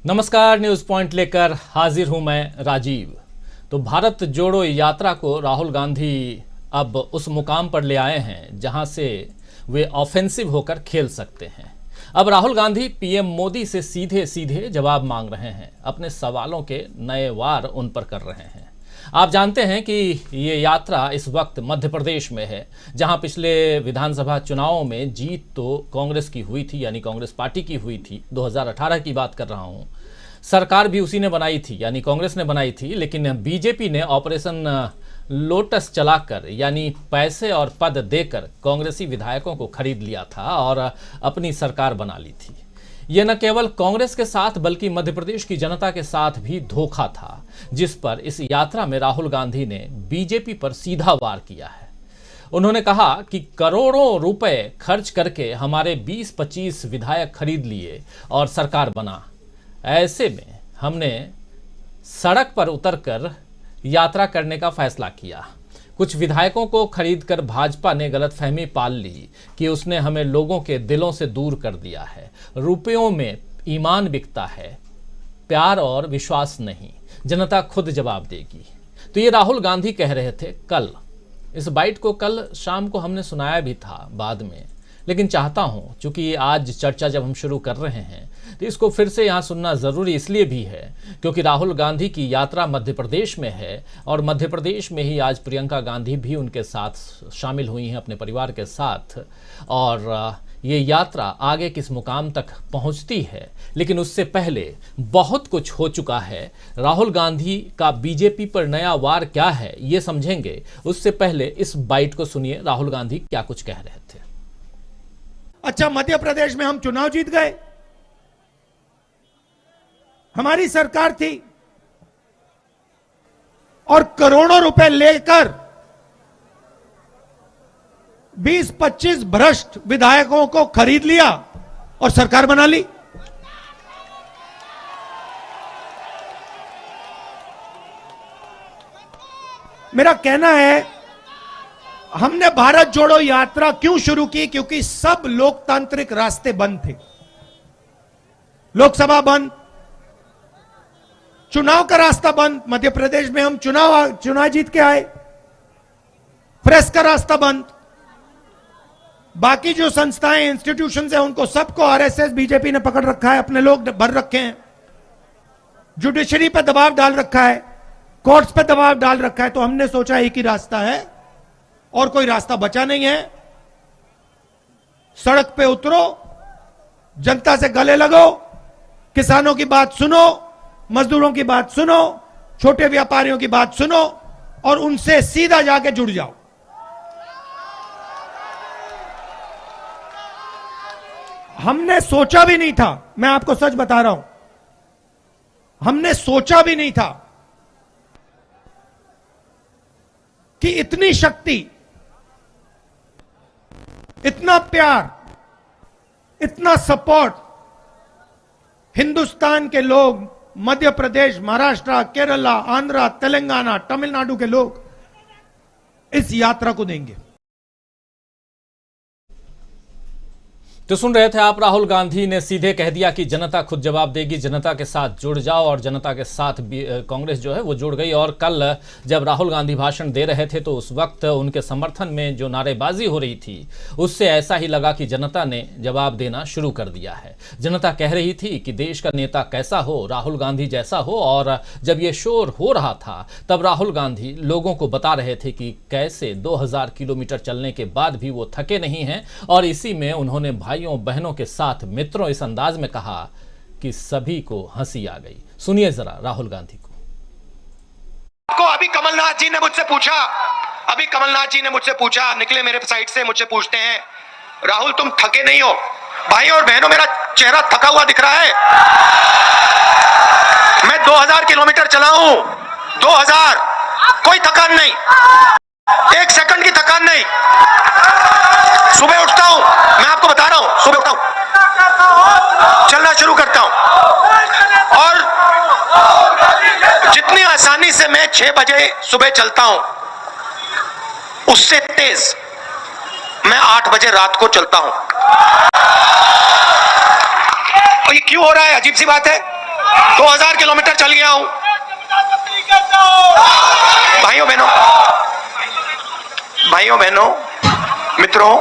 नमस्कार, news point लेकर हाजिर हूं मैं राजीव। तो भारत जोड़ो यात्रा को राहुल गांधी अब उस मुकाम पर ले आए हैं जहां से वे ऑफेंसिव होकर खेल सकते हैं। अब राहुल गांधी पीएम मोदी से सीधे सीधे जवाब मांग रहे हैं, अपने सवालों के नए वार उन पर कर रहे हैं। आप जानते हैं कि ये यात्रा इस वक्त मध्य प्रदेश में है, जहां पिछले विधानसभा चुनावों में जीत तो कांग्रेस की हुई थी, यानी कांग्रेस पार्टी की हुई थी। 2018 की बात कर रहा हूं। सरकार भी उसी ने बनाई थी, यानी कांग्रेस ने बनाई थी, लेकिन बीजेपी ने ऑपरेशन लोटस चलाकर, यानी पैसे और पद देकर कांग्रेसी विधायकों को खरीद लिया था और अपनी सरकार बना ली थी। यह न केवल कांग्रेस के साथ बल्कि मध्य प्रदेश की जनता के साथ भी धोखा था, जिस पर इस यात्रा में राहुल गांधी ने बीजेपी पर सीधा वार किया है। उन्होंने कहा कि करोड़ों रुपए खर्च करके हमारे 20-25 विधायक खरीद लिए और सरकार बना। ऐसे में हमने सड़क पर उतरकर यात्रा करने का फैसला किया। कुछ विधायकों को खरीदकर भाजपा ने गलतफहमी पाल ली कि उसने हमें लोगों के दिलों से दूर कर दिया है। रुपयों में ईमान बिकता है, प्यार और विश्वास नहीं। जनता खुद जवाब देगी। तो ये राहुल गांधी कह रहे थे कल। इस बाइट को कल शाम को हमने सुनाया भी था बाद में, लेकिन चाहता हूं, चूंकि आज चर्चा जब हम शुरू कर रहे हैं तो इसको फिर से यहाँ सुनना ज़रूरी इसलिए भी है क्योंकि राहुल गांधी की यात्रा मध्य प्रदेश में है और मध्य प्रदेश में ही आज प्रियंका गांधी भी उनके साथ शामिल हुई हैं अपने परिवार के साथ। और ये यात्रा आगे किस मुकाम तक पहुंचती है, लेकिन उससे पहले बहुत कुछ हो चुका है। राहुल गांधी का बीजेपी पर नया वार क्या है ये समझेंगे, उससे पहले इस बाइट को सुनिए राहुल गांधी क्या कुछ कह रहे थे। अच्छा, मध्य प्रदेश में हम चुनाव जीत गए, हमारी सरकार थी और करोड़ों रुपए लेकर 20-25 भ्रष्ट विधायकों को खरीद लिया और सरकार बना ली। मेरा कहना है, हमने भारत जोड़ो यात्रा क्यों शुरू की? क्योंकि सब लोकतांत्रिक रास्ते बंद थे। लोकसभा बंद, चुनाव का रास्ता बंद। मध्य प्रदेश में हम चुनाव जीत के आए। प्रेस का रास्ता बंद। बाकी जो संस्थाएं, इंस्टीट्यूशंस हैं, उनको सबको आरएसएस बीजेपी ने पकड़ रखा है, अपने लोग भर रखे हैं। जुडिशरी पे दबाव डाल रखा है, कोर्ट्स पे दबाव डाल रखा है। तो हमने सोचा एक ही रास्ता है और कोई रास्ता बचा नहीं है। सड़क पे उतरो, जनता से गले लगो, किसानों की बात सुनो, मजदूरों की बात सुनो, छोटे व्यापारियों की बात सुनो और उनसे सीधा जाके जुड़ जाओ। हमने सोचा भी नहीं था, मैं आपको सच बता रहा हूं, हमने सोचा भी नहीं था कि इतनी शक्ति, इतना प्यार, इतना सपोर्ट हिंदुस्तान के लोग, मध्य प्रदेश, महाराष्ट्र, केरला, आंध्र, तेलंगाना, तमिलनाडु के लोग इस यात्रा को देंगे। तो सुन रहे थे आप, राहुल गांधी ने सीधे कह दिया कि जनता खुद जवाब देगी, जनता के साथ जुड़ जाओ, और जनता के साथ कांग्रेस जो है वो जुड़ गई। और कल जब राहुल गांधी भाषण दे रहे थे तो उस वक्त उनके समर्थन में जो नारेबाजी हो रही थी उससे ऐसा ही लगा कि जनता ने जवाब देना शुरू कर दिया है। जनता कह रही थी कि देश का नेता कैसा हो, राहुल गांधी जैसा हो। और जब ये शोर हो रहा था तब राहुल गांधी लोगों को बता रहे थे कि कैसे 2000 किलोमीटर चलने के बाद भी वो थके नहीं हैं। और इसी में उन्होंने भाइयों बहनों के साथ, मित्रों, इस अंदाज में कहा कि सभी को हंसी आ गई। सुनिए जरा राहुल गांधी को। अभी कमलनाथ जी ने मुझसे पूछा, निकले मेरे साइड से, मुझसे पूछते हैं, राहुल तुम थके नहीं हो? भाई और बहनों, मेरा चेहरा थका हुआ दिख रहा है? मैं 2000 किलोमीटर चला हूं, 2000, कोई थकान नहीं, एक सेकंड की थकान नहीं। सुबह उठता हूं, मैं आपको बता रहा हूं, सुबह उठता हूं, चलना शुरू करता हूं और जितनी आसानी से मैं 6 बजे सुबह चलता हूं, उससे तेज मैं 8 बजे रात को चलता हूं। और ये क्यों हो रहा है? अजीब सी बात है। 2000 किलोमीटर चल गया हूं। भाइयों बहनों, मित्रों,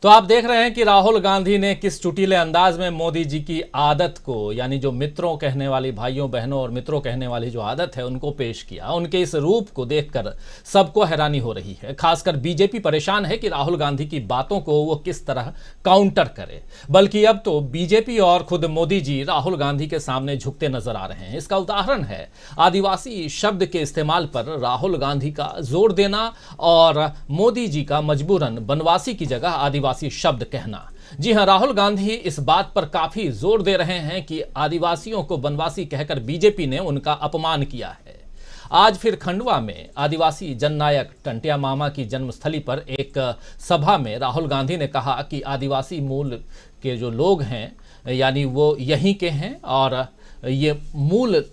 तो आप देख रहे हैं कि राहुल गांधी ने किस चुटीले अंदाज में मोदी जी की आदत को, यानी जो मित्रों कहने वाली, भाइयों बहनों और मित्रों कहने वाली जो आदत है उनको पेश किया। उनके इस रूप को देखकर सबको हैरानी हो रही है। खासकर बीजेपी परेशान है कि राहुल गांधी की बातों को वो किस तरह काउंटर करे। बल्कि अब तो बीजेपी और खुद मोदी जी राहुल गांधी के सामने झुकते नजर आ रहे हैं। इसका उदाहरण है आदिवासी शब्द के इस्तेमाल पर राहुल गांधी का जोर देना और मोदी जी का मजबूरन बनवासी की जगह आदिवासी शब्द कहना। जी हां, राहुल गांधी इस बात पर काफी जोर दे रहे हैं कि आदिवासियों को बनवासी कहकर बीजेपी ने उनका अपमान किया है। आज फिर खंडवा में आदिवासी जननायक टंटिया मामा की जन्मस्थली पर एक सभा में राहुल गांधी ने कहा कि आदिवासी मूल के जो लोग हैं, यानी वो यहीं के हैं और ये मूल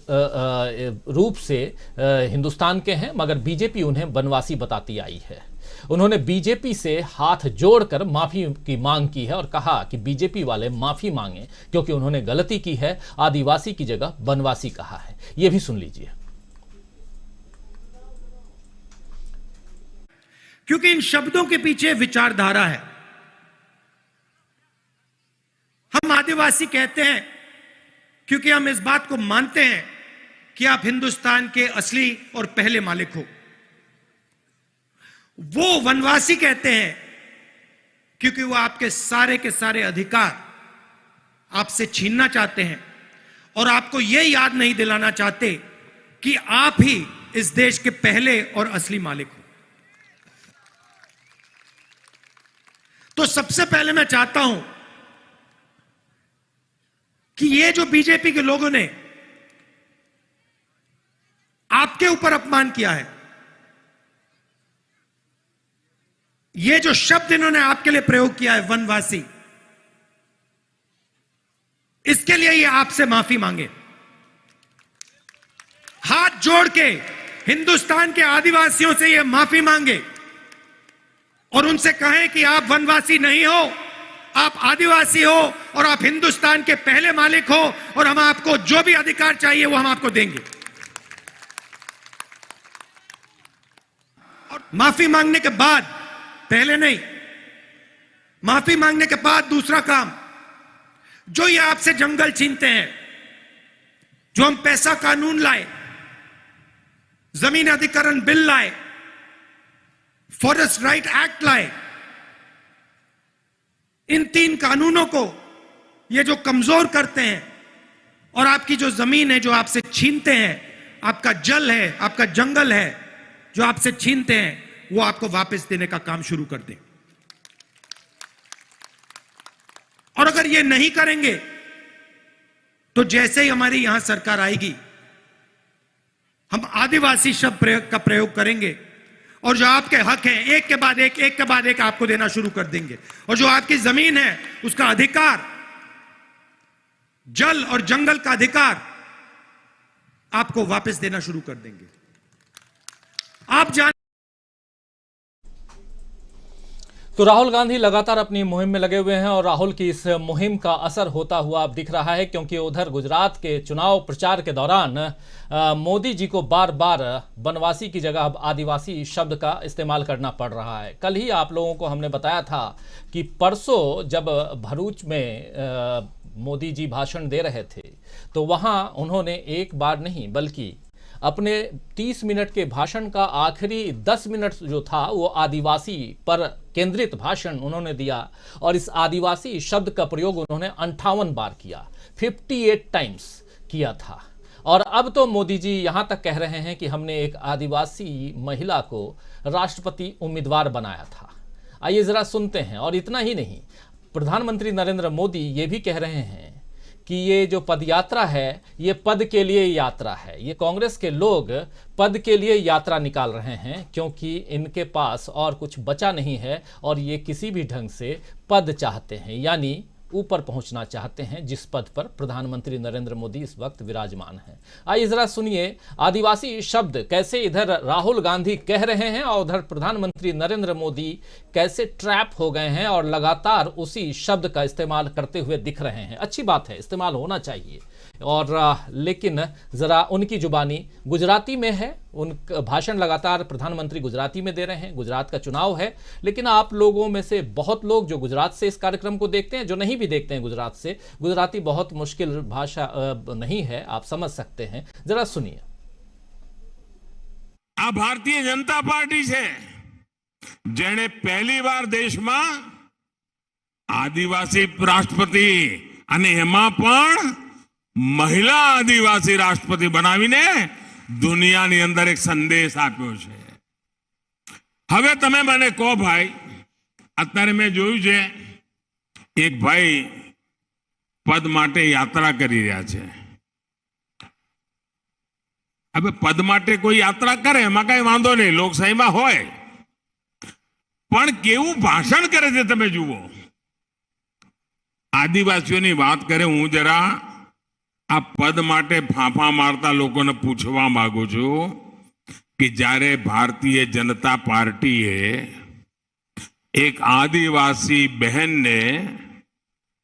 रूप से हिंदुस्तान के हैं, मगर बीजेपी उन्हें बनवासी बताती आई है। उन्होंने बीजेपी से हाथ जोड़कर माफी की मांग की है और कहा कि बीजेपी वाले माफी मांगे क्योंकि उन्होंने गलती की है, आदिवासी की जगह बनवासी कहा है। यह भी सुन लीजिए। क्योंकि इन शब्दों के पीछे विचारधारा है। हम आदिवासी कहते हैं क्योंकि हम इस बात को मानते हैं कि आप हिंदुस्तान के असली और पहले मालिक हो। वो वनवासी कहते हैं क्योंकि वो आपके सारे के सारे अधिकार आपसे छीनना चाहते हैं और आपको यह याद नहीं दिलाना चाहते कि आप ही इस देश के पहले और असली मालिक हो। तो सबसे पहले मैं चाहता हूं कि ये जो बीजेपी के लोगों ने आपके ऊपर अपमान किया है, ये जो शब्द इन्होंने आपके लिए प्रयोग किया है वनवासी, इसके लिए ये आपसे माफी मांगे। हाथ जोड़ के हिंदुस्तान के आदिवासियों से ये माफी मांगे और उनसे कहें कि आप वनवासी नहीं हो, आप आदिवासी हो और आप हिंदुस्तान के पहले मालिक हो और हम आपको जो भी अधिकार चाहिए वो हम आपको देंगे। और माफी मांगने के बाद, पहले नहीं, माफी मांगने के बाद दूसरा काम, जो ये आपसे जंगल छीनते हैं, जो हम पैसा कानून लाए, जमीन अधिग्रहण बिल लाए, फॉरेस्ट राइट एक्ट लाए, इन 3 कानूनों को ये जो कमजोर करते हैं और आपकी जो जमीन है जो आपसे छीनते हैं, आपका जल है, आपका जंगल है जो आपसे छीनते हैं, वो आपको वापस देने का काम शुरू कर दें। और अगर ये नहीं करेंगे तो जैसे ही हमारी यहां सरकार आएगी, हम आदिवासी शब्द का प्रयोग करेंगे और जो आपके हक हैं एक के बाद एक आपको देना शुरू कर देंगे। और जो आपकी जमीन है उसका अधिकार, जल और जंगल का अधिकार आपको वापस देना शुरू कर देंगे। आप जान तो राहुल गांधी लगातार अपनी मुहिम में लगे हुए हैं और राहुल की इस मुहिम का असर होता हुआ अब दिख रहा है, क्योंकि उधर गुजरात के चुनाव प्रचार के दौरान मोदी जी को बार बार बनवासी की जगह अब आदिवासी शब्द का इस्तेमाल करना पड़ रहा है। कल ही आप लोगों को हमने बताया था कि परसों जब भरूच में मोदी जी भाषण दे रहे थे तो वहां उन्होंने एक बार नहीं बल्कि अपने 30 मिनट के भाषण का आखिरी 10 मिनट जो था वो आदिवासी पर केंद्रित भाषण उन्होंने दिया और इस आदिवासी शब्द का प्रयोग उन्होंने 58 बार किया, 58 टाइम्स किया था। और अब तो मोदी जी यहां तक कह रहे हैं कि हमने एक आदिवासी महिला को राष्ट्रपति उम्मीदवार बनाया था। आइए जरा सुनते हैं। और इतना ही नहीं, प्रधानमंत्री नरेंद्र मोदी ये भी कह रहे हैं कि ये जो पदयात्रा है ये पद के लिए यात्रा है। ये कांग्रेस के लोग पद के लिए यात्रा निकाल रहे हैं क्योंकि इनके पास और कुछ बचा नहीं है और ये किसी भी ढंग से पद चाहते हैं, यानी ऊपर पहुंचना चाहते हैं जिस पद पर प्रधानमंत्री नरेंद्र मोदी इस वक्त विराजमान हैं। आइए जरा सुनिए आदिवासी शब्द कैसे इधर राहुल गांधी कह रहे हैं और उधर प्रधानमंत्री नरेंद्र मोदी कैसे ट्रैप हो गए हैं और लगातार उसी शब्द का इस्तेमाल करते हुए दिख रहे हैं। अच्छी बात है, इस्तेमाल होना चाहिए, और लेकिन ज़रा उनकी जुबानी गुजराती में है। उन भाषण लगातार प्रधानमंत्री गुजराती में दे रहे हैं। गुजरात का चुनाव है, लेकिन आप लोगों में से बहुत लोग जो गुजरात से इस कार्यक्रम को देखते हैं, जो नहीं भी देखते हैं गुजरात से, गुजराती बहुत मुश्किल भाषा नहीं है, आप समझ सकते हैं। जरा सुनिए। आ भारतीय जनता पार्टी है जेने पहली बार देश में आदिवासी राष्ट्रपति અને એમાં પણ મહિલા આદિવાસી રાષ્ટ્રપતિ બનાવીને દુનિયાની અંદર એક સંદેશ આપ્યો છે। હવે તમે મને કહો ભાઈ, અત્યારે મેં જોયું છે એક ભાઈ પદ માટે યાત્રા કરી રહ્યા છે। હવે પદ માટે કોઈ યાત્રા કરે એમાં કઈ વાંધો નહીં, લોકશાહીમાં હોય, પણ કેવું ભાષણ કરે છે તમે જુઓ। આદિવાસીઓની વાત કરે, હું જરા આ પદ માટે ફાંફા મારતા લોકોને પૂછવા માંગુ છું કે જ્યારે ભારતીય જનતા પાર્ટીએ એક આદિવાસી બહેનને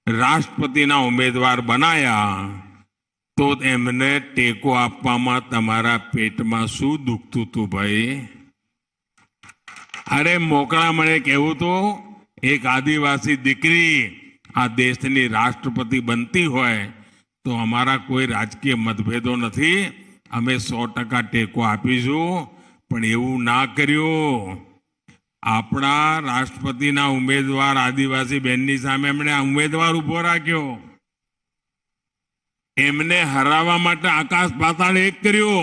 રાષ્ટ્રપતિના ઉમેદવાર બનાયા તો એમને ટેકો આપવામાં તમારા પેટમાં શું દુખતું હતું ભાઈ? અરે મોકળા મને કહેવું તો એક આદિવાસી દીકરી આ દેશની રાષ્ટ્રપતિ બનતી હોય તો અમારા કોઈ રાજકીય મતભેદો નથી, અમે 100% ટેકો આપીશું, પણ એવું ના કર્યું। આપણા રાષ્ટ્રપતિના ઉમેદવાર આદિવાસી બહેનની સામે એમણે ઉમેદવાર ઉભો રાખ્યો, એમને હરાવવા માટે આકાશ પાતાળ એક કર્યો,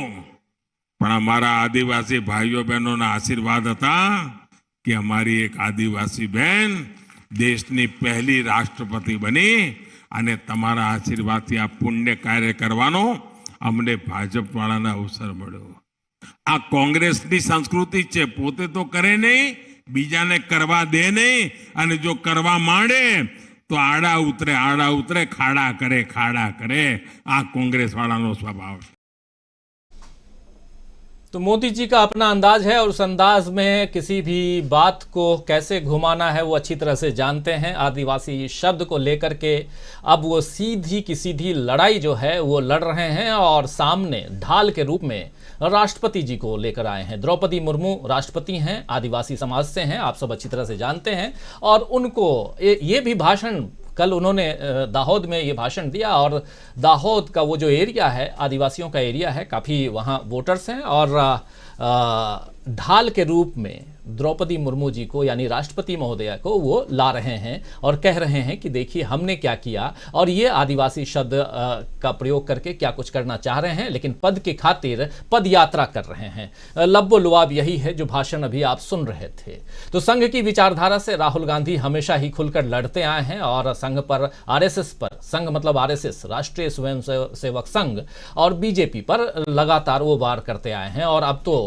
પણ અમારા આદિવાસી ભાઈઓ બહેનોના આશીર્વાદ હતા કે અમારી એક આદિવાસી બહેન દેશની પહેલી રાષ્ટ્રપતિ બની અને તમારા આશીર્વાદથી આ પુણ્ય કાર્ય કરવાનો અમને ભાજપવાળાને અવસર મળ્યો। આ કોંગ્રેસની સંસ્કૃતિ છે, પોતે તો કરે નહીં, બીજાને કરવા દે નહીં, અને જો કરવા માંડે તો આડા ઉતરે ખાડા કરે। આ કોંગ્રેસ વાળાનો स्वभाव है। तो मोदी जी का अपना अंदाज है और उस अंदाज में किसी भी बात को कैसे घुमाना है वो अच्छी तरह से जानते हैं। आदिवासी शब्द को लेकर के अब वो सीधी की सीधी लड़ाई जो है वो लड़ रहे हैं और सामने ढाल के रूप में राष्ट्रपति जी को लेकर आए हैं। द्रौपदी मुर्मू राष्ट्रपति हैं, आदिवासी समाज से हैं, आप सब अच्छी तरह से जानते हैं। और उनको ये भी भाषण कल उन्होंने दाहोद में ये भाषण दिया, और दाहोद का वो जो एरिया है, आदिवासियों का एरिया है, काफ़ी वहाँ वोटर्स हैं, और ढाल के रूप में द्रौपदी मुर्मू जी को यानी राष्ट्रपति महोदया को वो ला रहे हैं और कह रहे हैं कि देखिए हमने क्या किया, और ये आदिवासी शब्द का प्रयोग करके क्या कुछ करना चाह रहे हैं, लेकिन पद के खातिर पद यात्रा कर रहे हैं। लब्बो लुआब यही है जो भाषण अभी आप सुन रहे थे। तो संघ की विचारधारा से राहुल गांधी हमेशा ही खुलकर लड़ते आए हैं, और संघ पर, आरएसएस पर, संघ मतलब आरएसएस राष्ट्रीय स्वयं सेवक संघ, और बीजेपी पर लगातार वो वार करते आए हैं। और अब तो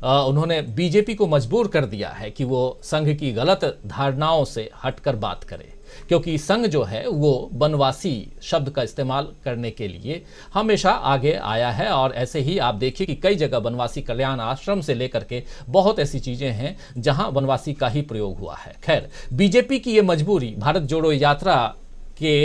उन्होंने बीजेपी को मजबूर कर दिया है कि वो संघ की गलत धारणाओं से हटकर बात करे, क्योंकि संघ जो है वो वनवासी शब्द का इस्तेमाल करने के लिए हमेशा आगे आया है। और ऐसे ही आप देखिए कि कई जगह वनवासी कल्याण आश्रम से लेकर के बहुत ऐसी चीजें हैं जहां वनवासी का ही प्रयोग हुआ है। खैर, बीजेपी की ये मजबूरी भारत जोड़ो यात्रा के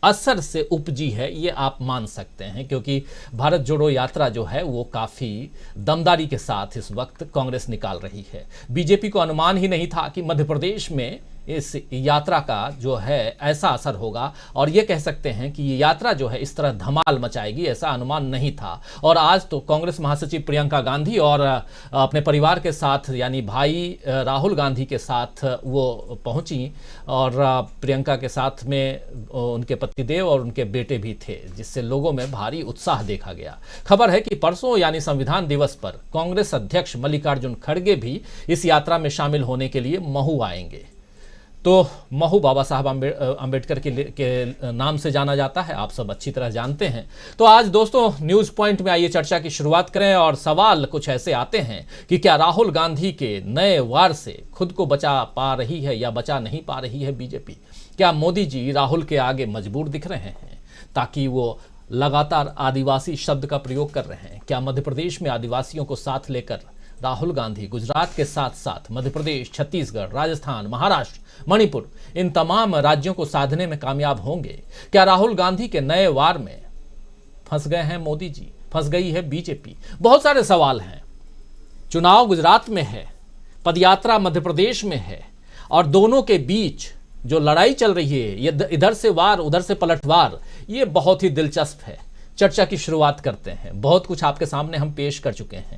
असर से उपजी है, ये आप मान सकते हैं, क्योंकि भारत जोड़ो यात्रा जो है वो काफ़ी दमदारी के साथ इस वक्त कांग्रेस निकाल रही है। बीजेपी को अनुमान ही नहीं था कि मध्य प्रदेश में इस यात्रा का जो है ऐसा असर होगा, और ये कह सकते हैं कि ये यात्रा जो है इस तरह धमाल मचाएगी, ऐसा अनुमान नहीं था। और आज तो कांग्रेस महासचिव प्रियंका गांधी और अपने परिवार के साथ यानी भाई राहुल गांधी के साथ वो पहुंची, और प्रियंका के साथ में उनके पतिदेव और उनके बेटे भी थे, जिससे लोगों में भारी उत्साह देखा गया। खबर है कि परसों यानी संविधान दिवस पर कांग्रेस अध्यक्ष मल्लिकार्जुन खड़गे भी इस यात्रा में शामिल होने के लिए महू आएंगे। तो महू बाबा साहब अम्बेडकर के नाम से जाना जाता है, आप सब अच्छी तरह जानते हैं। तो आज दोस्तों न्यूज़ पॉइंट में आइए चर्चा की शुरुआत करें और सवाल कुछ ऐसे आते हैं कि क्या राहुल गांधी के नए वार से खुद को बचा पा रही है या बचा नहीं पा रही है बीजेपी? क्या मोदी जी राहुल के आगे मजबूर दिख रहे हैं ताकि वो लगातार आदिवासी शब्द का प्रयोग कर रहे हैं? क्या मध्य प्रदेश में आदिवासियों को साथ लेकर राहुल गांधी गुजरात के साथ साथ मध्य प्रदेश, छत्तीसगढ़, राजस्थान, महाराष्ट्र, मणिपुर इन तमाम राज्यों को साधने में कामयाब होंगे? क्या राहुल गांधी के नए वार में फंस गए हैं मोदी जी, फंस गई है बीजेपी? बहुत सारे सवाल हैं। चुनाव गुजरात में है, पदयात्रा मध्य प्रदेश में है और दोनों के बीच जो लड़ाई चल रही है, ये इधर से वार उधर से पलटवार, ये बहुत ही दिलचस्प है। चर्चा की शुरुआत करते हैं। बहुत कुछ आपके सामने हम पेश कर चुके हैं।